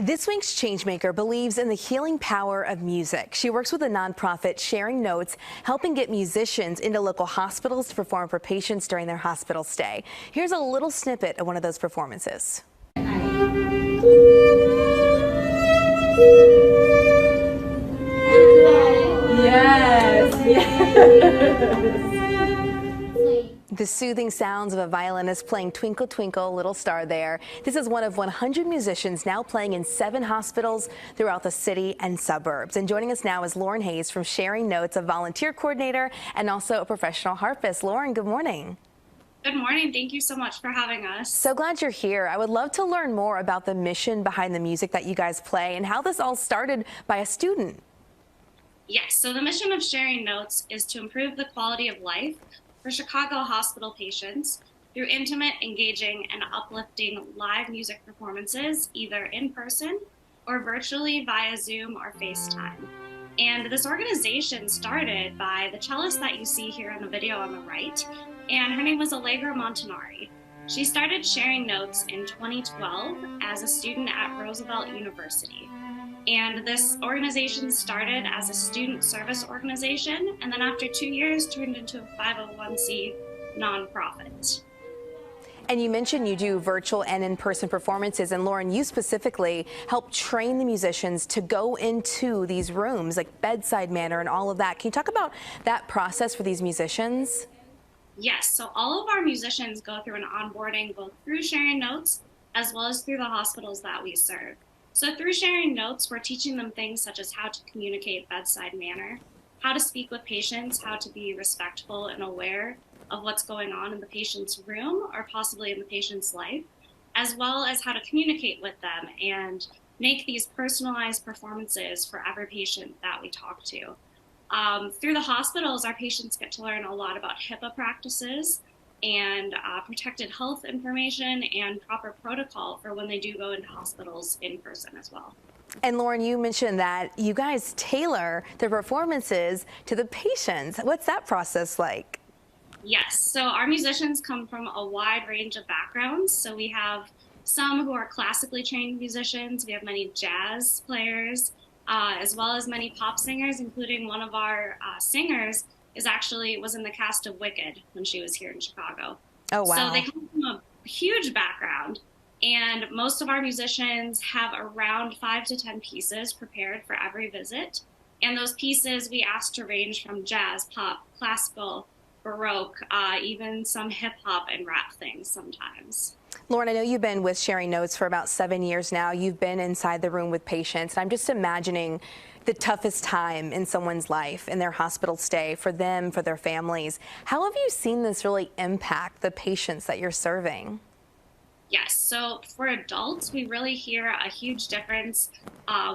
This week's Changemaker believes in the healing power of music. She works with a nonprofit, Sharing Notes, helping get musicians into local hospitals to perform for patients during their hospital stay. Here's a little snippet of one of those performances. The soothing sounds of a violinist playing Twinkle Twinkle Little Star there. This is one of 100 musicians now playing in 7 hospitals throughout the city and suburbs. And joining us now is Lauren Hayes from Sharing Notes, a volunteer coordinator and also a professional harpist. Lauren, good morning. Good morning. Thank you so much for having us. So glad you're here. I would love to learn more about the mission behind the music that you guys play and how this all started by a student. Yes, so the mission of Sharing Notes is to improve the quality of life for Chicago hospital patients through intimate, engaging, and uplifting live music performances, either in person or virtually via Zoom or FaceTime. And this organization started by the cellist that you see here in the video on the right, and her name was Allegra Montanari. She started Sharing Notes in 2012 as a student at Roosevelt University. And this organization started as a student service organization, and then after 2 years turned into a 501c nonprofit. And you mentioned you do virtual and in-person performances, and Lauren, you specifically help train the musicians to go into these rooms, like bedside manner and all of that. Can you talk about that process for these musicians? Yes, so all of our musicians go through an onboarding both through Sharing Notes as well as through the hospitals that we serve. So through Sharing Notes, we're teaching them things such as how to communicate bedside manner, how to speak with patients, how to be respectful and aware of what's going on in the patient's room or possibly in the patient's life, as well as how to communicate with them and make these personalized performances for every patient that we talk to. Through the hospitals, our patients get to learn a lot about HIPAA practices and protected health information and proper protocol for when they do go into hospitals in person as well. And Lauren, you mentioned that you guys tailor the performances to the patients. What's that process like? Yes, so our musicians come from a wide range of backgrounds. So we have some who are classically trained musicians, we have many jazz players, as well as many pop singers, including one of our singers was in the cast of Wicked when she was here in Chicago. Oh, wow. So they come from a huge background, and most of our musicians have around 5 to 10 pieces prepared for every visit. And those pieces we ask to range from jazz, pop, classical, Baroque, even some hip hop and rap things sometimes. Lauren, I know you've been with Sharing Notes for about 7 years now. You've been inside the room with patients. And I'm just imagining the toughest time in someone's life, in their hospital stay, for them, for their families. How have you seen this really impact the patients that you're serving? Yes, so for adults, we really hear a huge difference.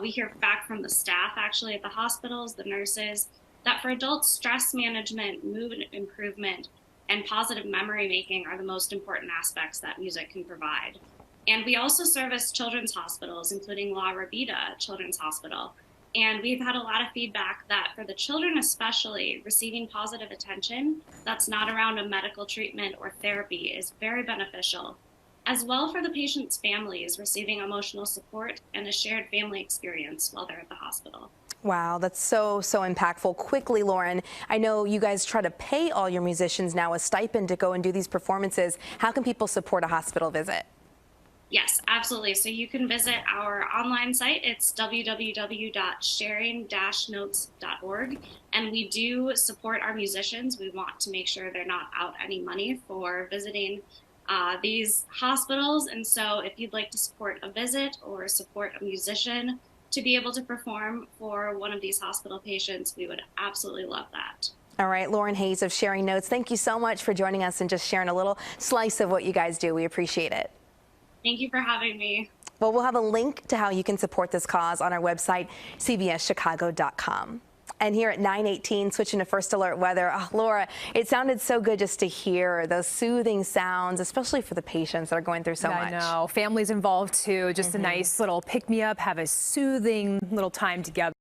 We hear back from the staff actually at the hospitals, the nurses, that for adults, stress management, mood improvement, and positive memory making are the most important aspects that music can provide. And we also service children's hospitals, including La Rabida Children's Hospital. And we've had a lot of feedback that for the children especially, receiving positive attention that's not around a medical treatment or therapy is very beneficial, as well for the patient's families, receiving emotional support and a shared family experience while they're at the hospital. Wow, that's so impactful. Quickly, Lauren, I know you guys try to pay all your musicians now a stipend to go and do these performances. How can people support a hospital visit? Yes, absolutely. So you can visit our online site. It's www.sharing-notes.org. And we do support our musicians. We want to make sure they're not out any money for visiting these hospitals. And so if you'd like to support a visit or support a musician to be able to perform for one of these hospital patients, we would absolutely love that. All right, Lauren Hayes of Sharing Notes, thank you so much for joining us and just sharing a little slice of what you guys do. We appreciate it. Thank you for having me. Well, we'll have a link to how you can support this cause on our website, cbschicago.com. And here at 9:18, switching to First Alert weather. Oh, Laura, it sounded so good just to hear those soothing sounds, especially for the patients that are going through so much. I know. Families involved too. Just a nice little pick-me-up, have a soothing little time together.